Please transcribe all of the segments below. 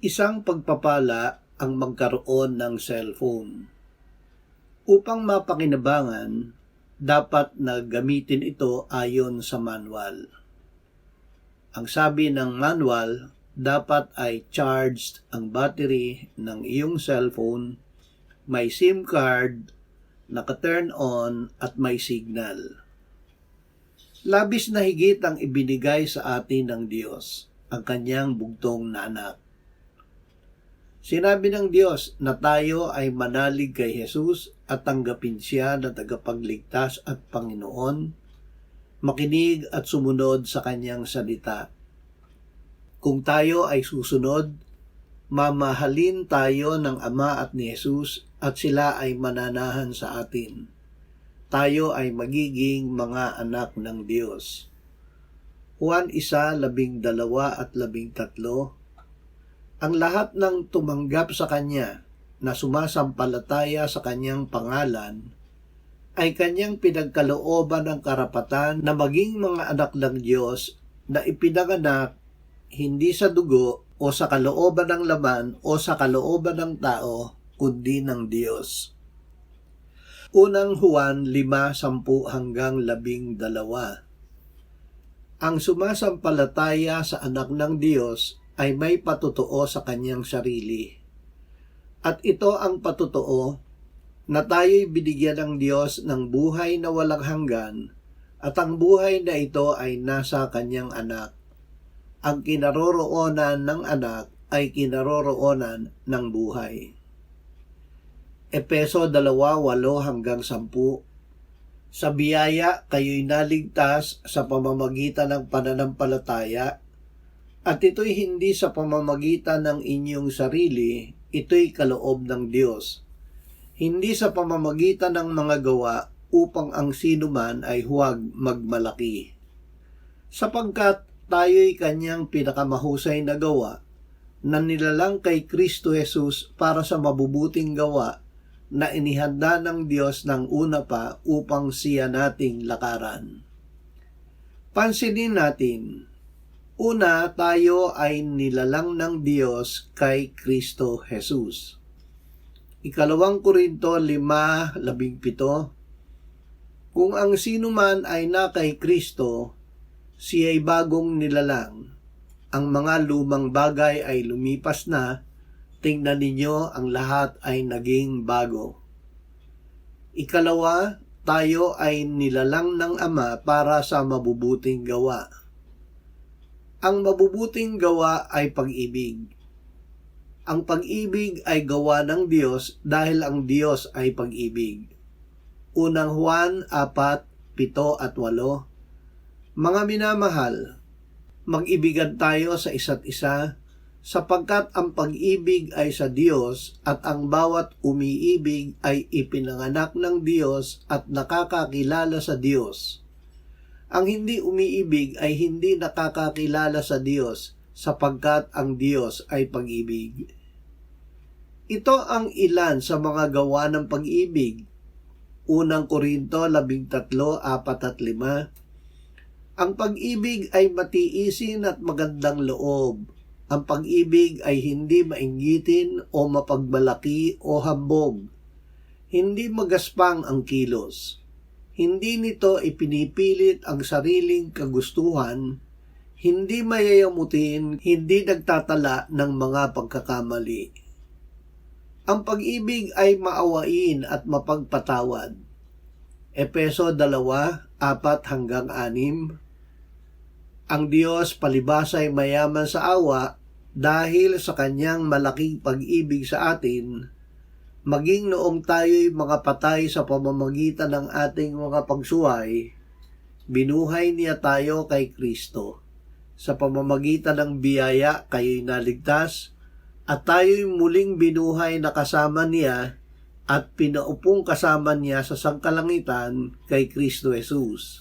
Isang pagpapala ang magkaroon ng cellphone. Upang mapakinabangan, dapat na gamitin ito ayon sa manual. Ang sabi ng manual, dapat ay charged ang battery ng iyong cellphone, may SIM card, naka-turn on at may signal. Labis na higit ang ibinigay sa atin ng Diyos, ang kanyang bugtong na anak. Sinabi ng Diyos na tayo ay manalig kay Jesus at tanggapin siya na tagapagligtas at Panginoon, makinig at sumunod sa kanyang salita. Kung tayo ay susunod, mamahalin tayo ng Ama at ni Jesus at sila ay mananahan sa atin. Tayo ay magiging mga anak ng Diyos. Juan 1:12 at 13. Ang lahat ng tumanggap sa Kanya na sumasampalataya sa Kanyang pangalan ay Kanyang pinagkalooban ng karapatan na maging mga anak ng Diyos na ipinanganak hindi sa dugo o sa kalooban ng laman o sa kalooban ng tao, kundi ng Diyos. Unang Juan 5:10 hanggang 12. Ang sumasampalataya sa anak ng Diyos ay may patotoo sa kanyang sarili. At ito ang patotoo na tayo'y binigyan ng Diyos ng buhay na walang hanggan at ang buhay na ito ay nasa kanyang anak. Ang kinaroroonan ng anak ay kinaroroonan ng buhay. Efeso 2:8 hanggang 10. Sa biyaya kayo'y naligtas sa pamamagitan ng pananampalataya, at ito'y hindi sa pamamagitan ng inyong sarili, ito'y kaloob ng Diyos. Hindi sa pamamagitan ng mga gawa upang ang sinuman ay huwag magmalaki. Sapagkat tayo'y kanyang pinakamahusay na gawa na nilalang kay Kristo Jesus para sa mabubuting gawa na inihanda ng Diyos ng una pa upang siya nating lakaran. Pansinin natin, una, tayo ay nilalang ng Diyos kay Kristo Jesus. 2 Korinto 5:17. Kung ang sinuman ay na kay Kristo, siya'y bagong nilalang. Ang mga lumang bagay ay lumipas na, tingnan ninyo ang lahat ay naging bago. 2, tayo ay nilalang ng Ama para sa mabubuting gawa. Ang mabubuting gawa ay pag-ibig. Ang pag-ibig ay gawa ng Diyos dahil ang Diyos ay pag-ibig. Unang Juan 4:7 at 8. Mga minamahal, mag-ibigan tayo sa isa't isa sapagkat ang pag-ibig ay sa Diyos at ang bawat umiibig ay ipinanganak ng Diyos at nakakakilala sa Diyos. Ang hindi umiibig ay hindi nakakakilala sa Diyos sapagkat ang Diyos ay pag-ibig. Ito ang ilan sa mga gawa ng pag-ibig. Unang Korinto 13:4 at 5. Ang pag-ibig ay matiisin at magandang loob. Ang pag-ibig ay hindi mainggitin o mapagmalaki o hambog. Hindi magaspang ang kilos. Hindi nito ipinipilit ang sariling kagustuhan, hindi mayayamutin, hindi nagtatala ng mga pagkakamali. Ang pag-ibig ay maawain at mapagpatawad. Efeso 2:4 hanggang 6. Ang Diyos palibasa ay mayaman sa awa dahil sa kanyang malaking pag-ibig sa atin, maging noong tayo'y mga patay sa pamamagitan ng ating mga pagsuway, binuhay niya tayo kay Kristo. Sa pamamagitan ng biyaya, kayo'y naligtas, at tayo'y muling binuhay na kasama niya at pinaupong kasama niya sa sangkalangitan kay Kristo Jesus.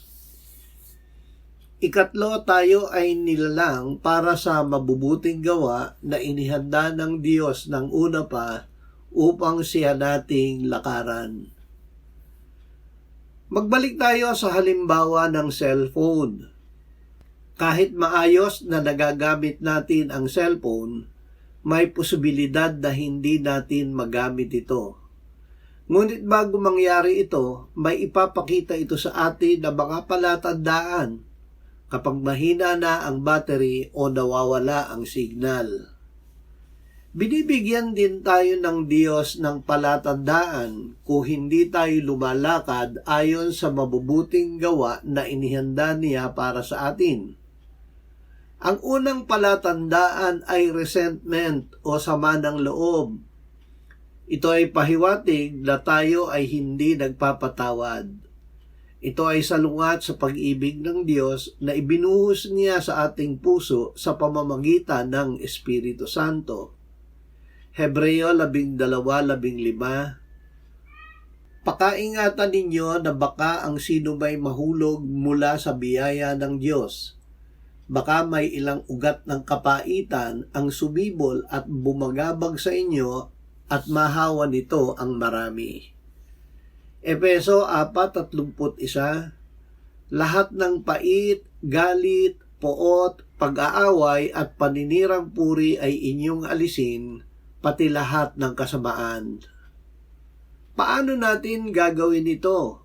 3, tayo ay nilalang para sa mabubuting gawa na inihanda ng Diyos ng una pa upang siya nating lakaran. Magbalik tayo sa halimbawa ng cellphone. Kahit maayos na nagagamit natin ang cellphone, may posibilidad na hindi natin magamit ito. Ngunit bago mangyari ito, may ipapakita ito sa atin na mga palatandaan kapag mahina na ang battery o nawawala ang signal. Binibigyan din tayo ng Diyos ng palatandaan kung hindi tayo lumalakad ayon sa mabubuting gawa na inihanda niya para sa atin. Ang unang palatandaan ay resentment o sama ng loob. Ito ay pahiwatig na tayo ay hindi nagpapatawad. Ito ay salungat sa pag-ibig ng Diyos na ibinuhos niya sa ating puso sa pamamagitan ng Espiritu Santo. Hebreo 12:15. Pakaingatan ninyo na baka ang sino may mahulog mula sa biyaya ng Diyos. Baka may ilang ugat ng kapaitan ang sumibol at bumagabag sa inyo at mahawa nito ang marami. Efeso 4:31. Lahat ng pait, galit, poot, pag-aaway at paninirang puri ay inyong alisin, pati lahat ng kasamaan. Paano natin gagawin ito?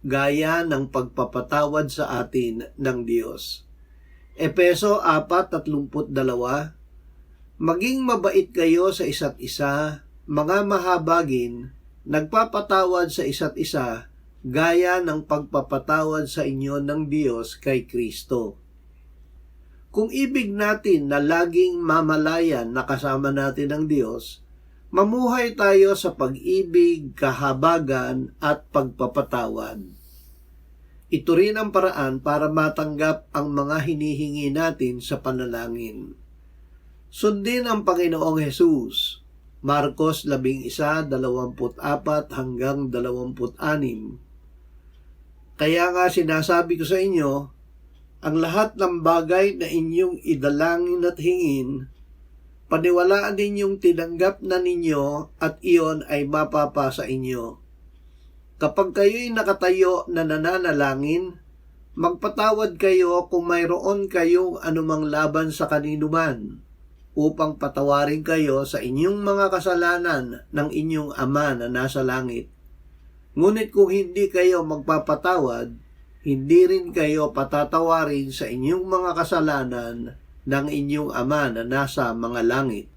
Gaya ng pagpapatawad sa atin ng Diyos. Efeso 4:32. Maging mabait kayo sa isa't isa, mga mahabagin, nagpapatawad sa isa't isa, gaya ng pagpapatawad sa inyo ng Diyos kay Kristo. Kung ibig natin na laging mamalayan na kasama natin ang Diyos, mamuhay tayo sa pag-ibig, kahabagan at pagpapatawad. Ito rin ang paraan para matanggap ang mga hinihingi natin sa panalangin. Sundin ang Panginoong Hesus. Marcos 11:24-26. Kaya nga sinasabi ko sa inyo, ang lahat ng bagay na inyong idalangin at hingin, paniwalaan ninyong tinanggap na ninyo at iyon ay mapapasa inyo. Kapag kayo'y nakatayo na nananalangin, magpatawad kayo kung mayroon kayong anumang laban sa kaninuman, upang patawarin kayo sa inyong mga kasalanan ng inyong Ama na nasa langit. Ngunit kung hindi kayo magpapatawad, hindi rin kayo patatawarin sa inyong mga kasalanan ng inyong Ama na nasa mga langit.